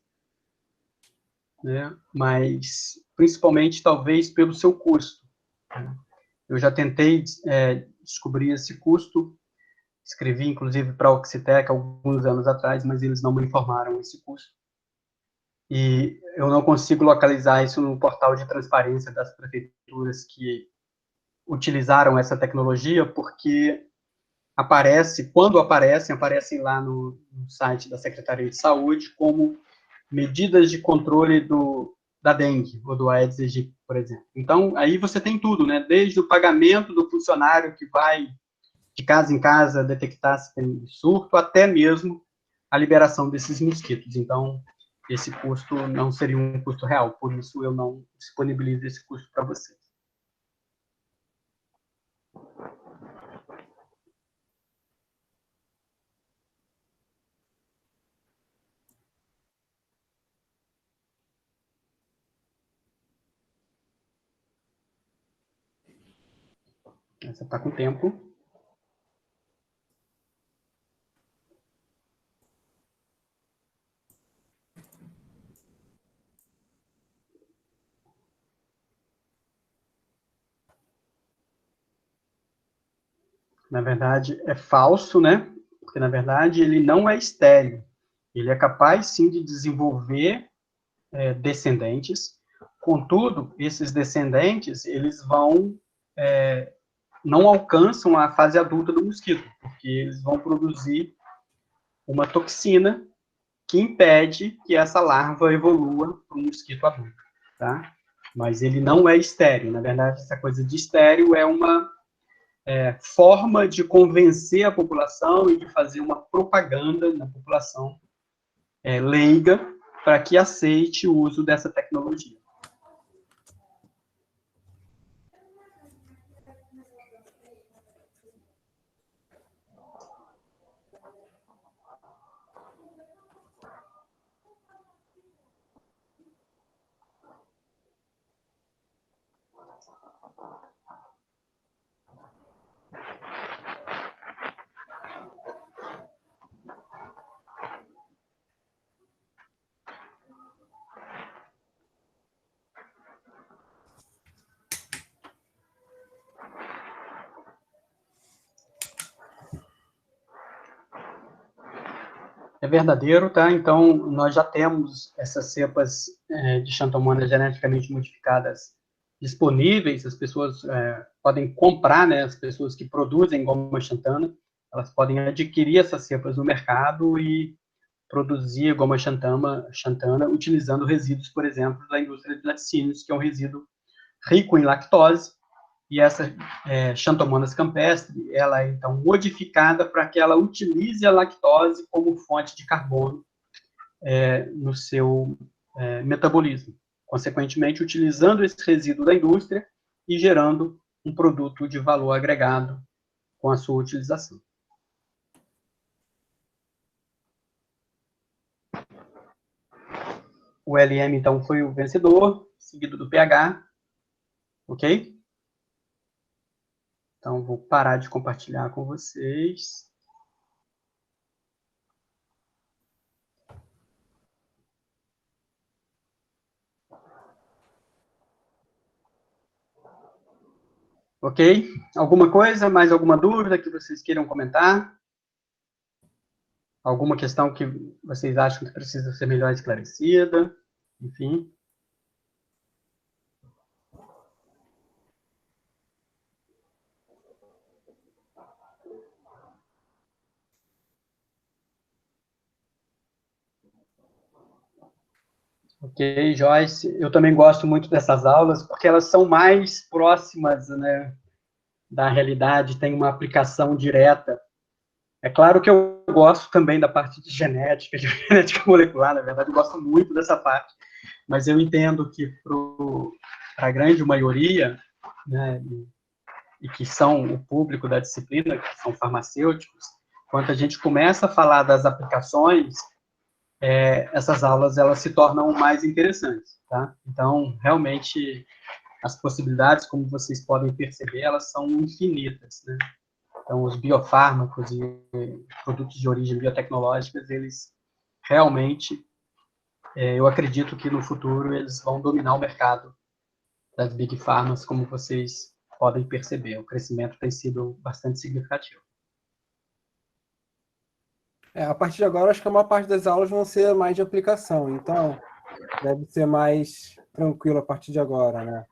né? Mas principalmente, talvez, pelo seu custo. Eu já tentei descobrir esse custo, escrevi, inclusive, para a Oxitec alguns anos atrás, mas eles não me informaram esse custo. E eu não consigo localizar isso no portal de transparência das prefeituras que utilizaram essa tecnologia, porque quando aparecem lá no site da Secretaria de Saúde como medidas de controle da dengue, ou do Aedes aegypti, por exemplo. Então, aí você tem tudo, né? Desde o pagamento do funcionário que vai de casa em casa detectar se tem surto, até mesmo a liberação desses mosquitos. Então, esse custo não seria um custo real, por isso eu não disponibilizo esse custo para vocês. Essa está com tempo. Na verdade, é falso, né? Porque, na verdade, ele não é estéril. Ele é capaz, sim, de desenvolver descendentes. Contudo, esses descendentes, eles não alcançam a fase adulta do mosquito, porque eles vão produzir uma toxina que impede que essa larva evolua para um mosquito adulto, tá? Mas ele não é estéril. Na verdade, essa coisa de estéril é uma forma de convencer a população e de fazer uma propaganda na população leiga para que aceite o uso dessa tecnologia. É verdadeiro, tá? Então, nós já temos essas cepas de xantomona geneticamente modificadas disponíveis, as pessoas podem comprar, né? As pessoas que produzem goma xantana, elas podem adquirir essas cepas no mercado e produzir goma xantana utilizando resíduos, por exemplo, da indústria de laticínios, que é um resíduo rico em lactose, e essa Xanthomonas campestre, ela é, então, modificada para que ela utilize a lactose como fonte de carbono no seu metabolismo. Consequentemente, utilizando esse resíduo da indústria e gerando um produto de valor agregado com a sua utilização. O LM, então, foi o vencedor, seguido do pH, ok? Então, vou parar de compartilhar com vocês. Ok? Alguma coisa, mais alguma dúvida que vocês queiram comentar? Alguma questão que vocês acham que precisa ser melhor esclarecida? Enfim. Ok, Joyce. Eu também gosto muito dessas aulas, porque elas são mais próximas, né, da realidade, tem uma aplicação direta. É claro que eu gosto também da parte de genética molecular, na verdade, eu gosto muito dessa parte, mas eu entendo que para a grande maioria, né, e que são o público da disciplina, que são farmacêuticos, quando a gente começa a falar das aplicações, essas aulas elas se tornam mais interessantes, tá? Então, realmente, as possibilidades, como vocês podem perceber, elas são infinitas, né? Então, os biofármacos e produtos de origem biotecnológica, eles realmente, eu acredito que no futuro eles vão dominar o mercado das Big Pharmas, como vocês podem perceber. O crescimento tem sido bastante significativo.
A partir de agora, acho que a maior parte das aulas vão ser mais de aplicação, então deve ser mais tranquilo a partir de agora, né?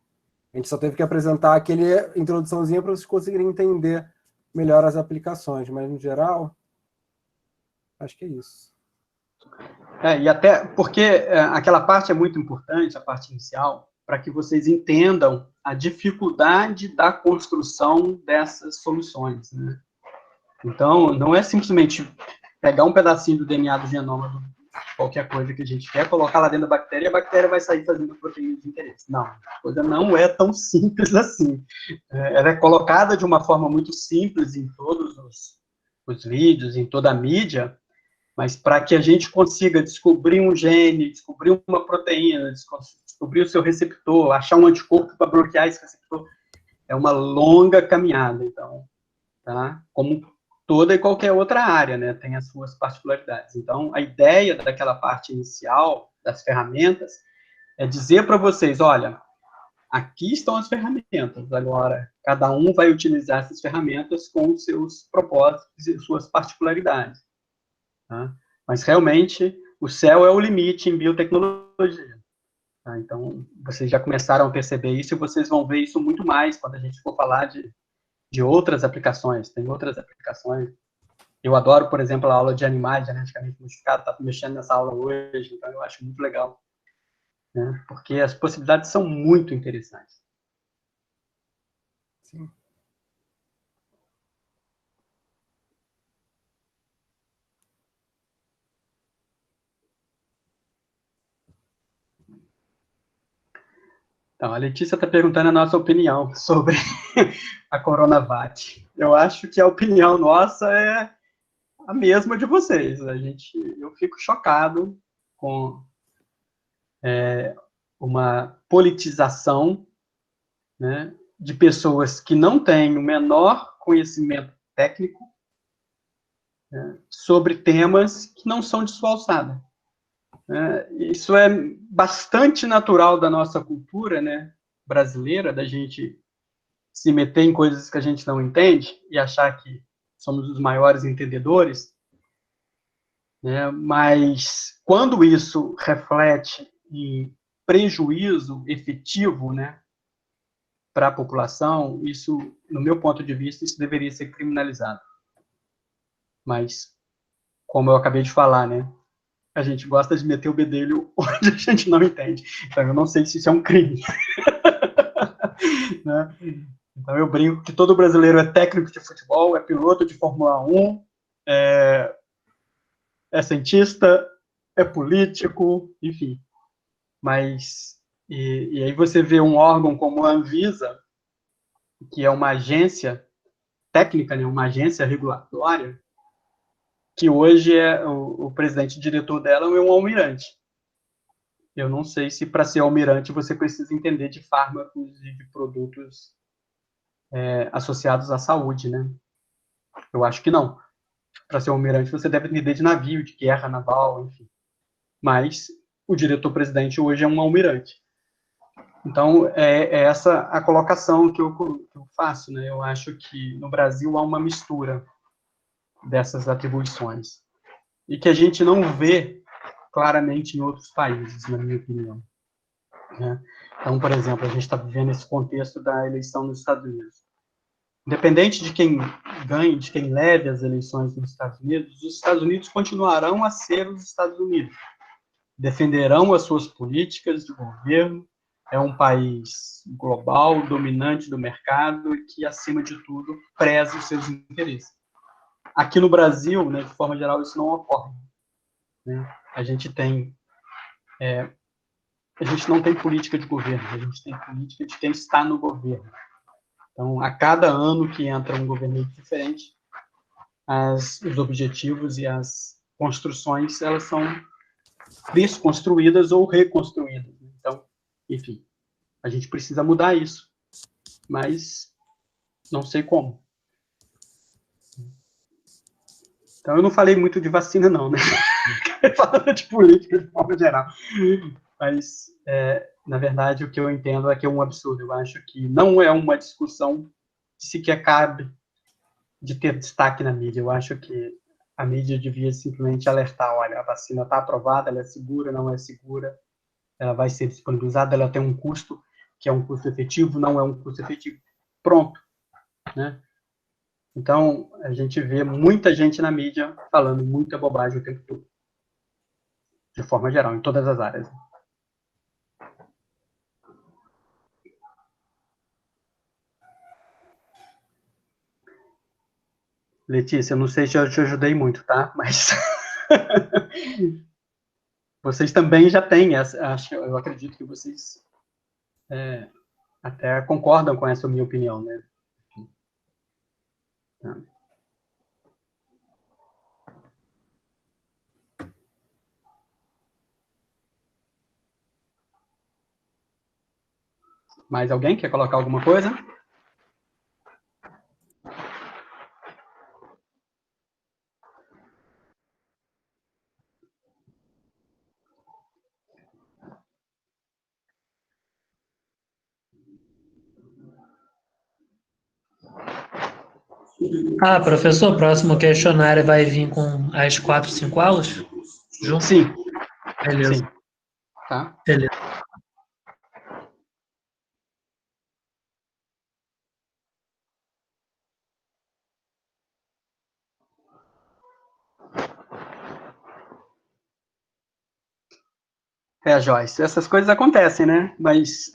A gente só teve que apresentar aquele introduçãozinha para vocês conseguirem entender melhor as aplicações, mas no geral, acho que é isso.
E até porque aquela parte é muito importante, a parte inicial, para que vocês entendam a dificuldade da construção dessas soluções, né? Então, não é simplesmente pegar um pedacinho do DNA do genoma de qualquer coisa que a gente quer, colocar lá dentro da bactéria e a bactéria vai sair fazendo proteína de interesse. Não, a coisa não é tão simples assim. Ela é colocada de uma forma muito simples em todos os vídeos, em toda a mídia, mas para que a gente consiga descobrir um gene, descobrir uma proteína, descobrir o seu receptor, achar um anticorpo para bloquear esse receptor, é uma longa caminhada. Então, tá? Como toda e qualquer outra área, né? Tem as suas particularidades. Então, a ideia daquela parte inicial das ferramentas é dizer para vocês, olha, aqui estão as ferramentas, agora cada um vai utilizar essas ferramentas com os seus propósitos e suas particularidades. Tá? Mas, realmente, o céu é o limite em biotecnologia. Tá? Então, vocês já começaram a perceber isso e vocês vão ver isso muito mais quando a gente for falar de outras aplicações. Tem outras aplicações. Eu adoro, por exemplo, a aula de animais geneticamente modificados, estou mexendo nessa aula hoje, então eu acho muito legal, né? Porque as possibilidades são muito interessantes.
Sim.
Então, a Letícia está perguntando a nossa opinião sobre a Coronavac. Eu acho que a opinião nossa é a mesma de vocês. Eu fico chocado com uma politização, né, de pessoas que não têm o menor conhecimento técnico, né, sobre temas que não são de sua alçada. Isso é bastante natural da nossa cultura, né, brasileira, da gente se meter em coisas que a gente não entende e achar que somos os maiores entendedores, né? Mas quando isso reflete em prejuízo efetivo, né, para a população, isso, no meu ponto de vista, isso deveria ser criminalizado. Mas, como eu acabei de falar, né, a gente gosta de meter o bedelho onde a gente não entende. Então, eu não sei se isso é um crime. Né? Então, eu brinco que todo brasileiro é técnico de futebol, é piloto de Fórmula 1, é cientista, é político, enfim. Mas, e aí você vê um órgão como a Anvisa, que é uma agência técnica, né, uma agência regulatória, que hoje é o presidente diretor dela é um almirante. Eu não sei se para ser almirante você precisa entender de fármacos e de produtos associados à saúde, né? Eu acho que não. Para ser almirante você deve entender de navio, de guerra naval, enfim. Mas o diretor-presidente hoje é um almirante. Então, é essa a colocação que eu faço, né? Eu acho que no Brasil há uma mistura dessas atribuições e que a gente não vê claramente em outros países, na minha opinião. Né? Então, por exemplo, a gente está vivendo esse contexto da eleição nos Estados Unidos. Independente de quem ganhe, de quem leve as eleições nos Estados Unidos, os Estados Unidos continuarão a ser os Estados Unidos. Defenderão as suas políticas de governo. É um país global, dominante do mercado e que, acima de tudo, preza os seus interesses. Aqui no Brasil, né, de forma geral, isso não ocorre. Né? A gente não tem política de governo, a gente tem política de quem está no governo. Então, a cada ano que entra um governante diferente, os objetivos e as construções, elas são desconstruídas ou reconstruídas. Então, enfim, a gente precisa mudar isso, mas não sei como. Então, eu não falei muito de vacina, não, né? Falando de política de forma geral. Mas, na verdade, o que eu entendo é que é um absurdo. Eu acho que não é uma discussão que sequer cabe de ter destaque na mídia. Eu acho que a mídia devia simplesmente alertar, olha, a vacina está aprovada, ela é segura, não é segura, ela vai ser disponibilizada, ela tem um custo, que é um custo efetivo, não é um custo efetivo. Pronto. Né? Então, a gente vê muita gente na mídia falando muita bobagem o tempo todo. De forma geral, em todas as áreas. Letícia, eu não sei se eu te ajudei muito, tá? Mas vocês também já têm, eu acredito que vocês até concordam com essa minha opinião, né? Tá. Mais alguém quer colocar alguma coisa?
Ah, professor, o próximo questionário vai vir com as 4, 5 aulas? Junto?
Sim.
Beleza.
Sim. Tá?
Beleza.
Joyce, essas coisas acontecem, né? Mas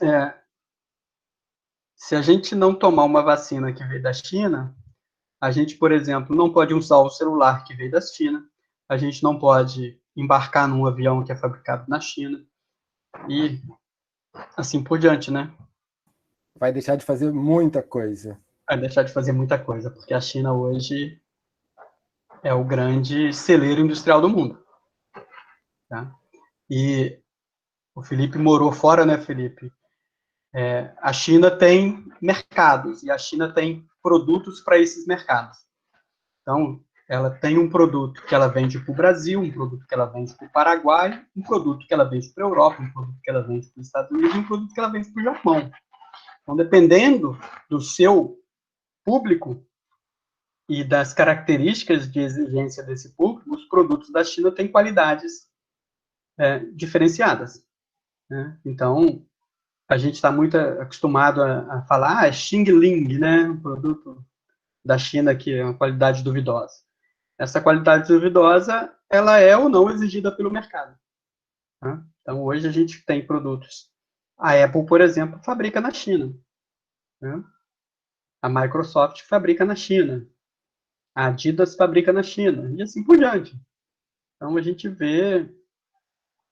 se a gente não tomar uma vacina que veio da China, a gente, por exemplo, não pode usar o celular que veio da China, a gente não pode embarcar num avião que é fabricado na China, e assim por diante, né?
Vai deixar de fazer muita coisa.
Vai deixar de fazer muita coisa, porque a China hoje é o grande celeiro industrial do mundo. Tá? E o Felipe morou fora, né, Felipe? A China tem mercados, e a China tem produtos para esses mercados. Então, ela tem um produto que ela vende para o Brasil, um produto que ela vende para o Paraguai, um produto que ela vende para a Europa, um produto que ela vende para os Estados Unidos e um produto que ela vende para o Japão. Então, dependendo do seu público e das características de exigência desse público, os produtos da China têm qualidades diferenciadas, né? Então, a gente está muito acostumado a falar, Xing Ling, né? Um produto da China que é uma qualidade duvidosa. Essa qualidade duvidosa, ela é ou não exigida pelo mercado, tá? Então, hoje a gente tem produtos. A Apple, por exemplo, fabrica na China, né? A Microsoft fabrica na China. A Adidas fabrica na China. E assim por diante. Então, a gente vê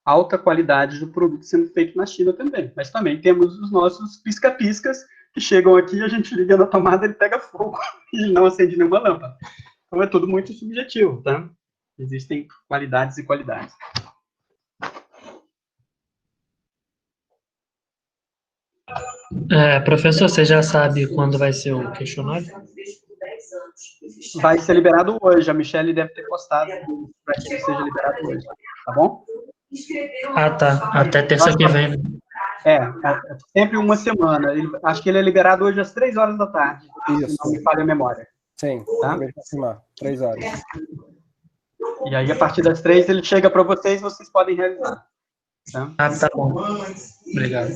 alta qualidade do produto sendo feito na China também. Mas também temos os nossos pisca-piscas que chegam aqui, a gente liga na tomada, ele pega fogo e não acende nenhuma lâmpada. Então, é tudo muito subjetivo, tá? Existem qualidades e qualidades.
Professor, você já sabe quando vai ser o questionário?
Vai ser liberado hoje. A Michelle deve ter postado para que ele seja liberado hoje. Tá bom?
Ah, tá. Até terça que vem.
É sempre uma semana. Acho que ele é liberado hoje às 3 horas da tarde.
Isso.
Se não me falha a memória.
Sim,
Tá?
acabei de confirmar. 3 horas.
E aí, a partir das 3, ele chega para vocês podem realizar. Tá?
Ah, tá bom. Obrigado.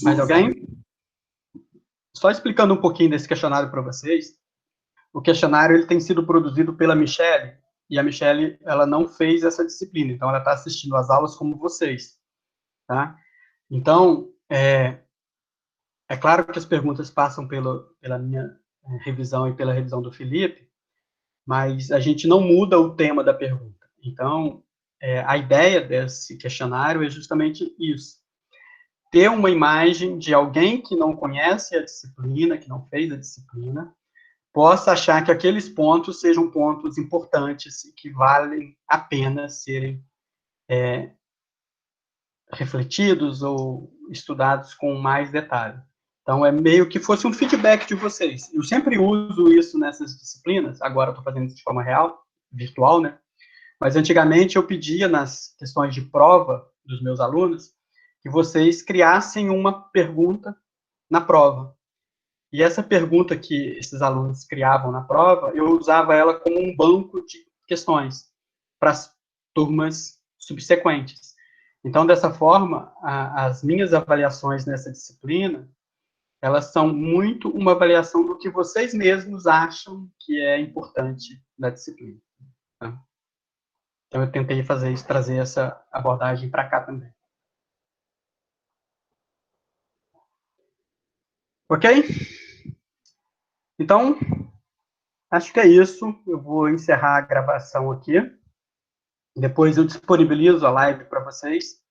Mais alguém? Só explicando um pouquinho desse questionário para vocês. O questionário ele tem sido produzido pela Michelle, e a Michelle ela não fez essa disciplina, então ela está assistindo às aulas como vocês. Tá? Então, é claro que as perguntas passam pela minha revisão e pela revisão do Felipe, mas a gente não muda o tema da pergunta. Então, a ideia desse questionário é justamente isso. Ter uma imagem de alguém que não conhece a disciplina, que não fez a disciplina, possa achar que aqueles pontos sejam pontos importantes e que valem a pena serem refletidos ou estudados com mais detalhe. Então, é meio que fosse um feedback de vocês. Eu sempre uso isso nessas disciplinas, agora estou fazendo isso de forma real, virtual, né? Mas antigamente eu pedia nas questões de prova dos meus alunos que vocês criassem uma pergunta na prova. E essa pergunta que esses alunos criavam na prova, eu usava ela como um banco de questões para as turmas subsequentes. Então, dessa forma, as minhas avaliações nessa disciplina, elas são muito uma avaliação do que vocês mesmos acham que é importante na disciplina. Tá? Então, eu tentei fazer isso, trazer essa abordagem para cá também. Ok? Então, acho que é isso. Eu vou encerrar a gravação aqui. Depois eu disponibilizo a live para vocês.